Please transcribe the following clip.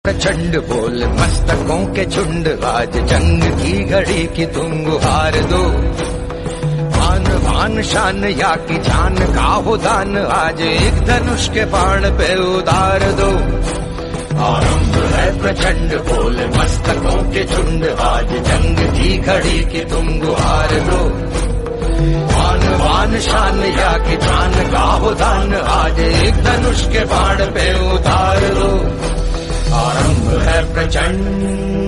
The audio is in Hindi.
प्रचंड बोल मस्तकों के झुंड, आज जंग की घड़ी की तुम गुहार दो। आन बान शान या की जान का हो दान, आज एक धनुष के बाण पे उतार दो। आरंभ है प्रचंड बोल मस्तकों के झुंड, आज जंग की घड़ी की तुम गुहार दो। आन बान शान या की जान का हो दान, आज एक धनुष के बाण पे उतार दो। आरंभ है प्रचंड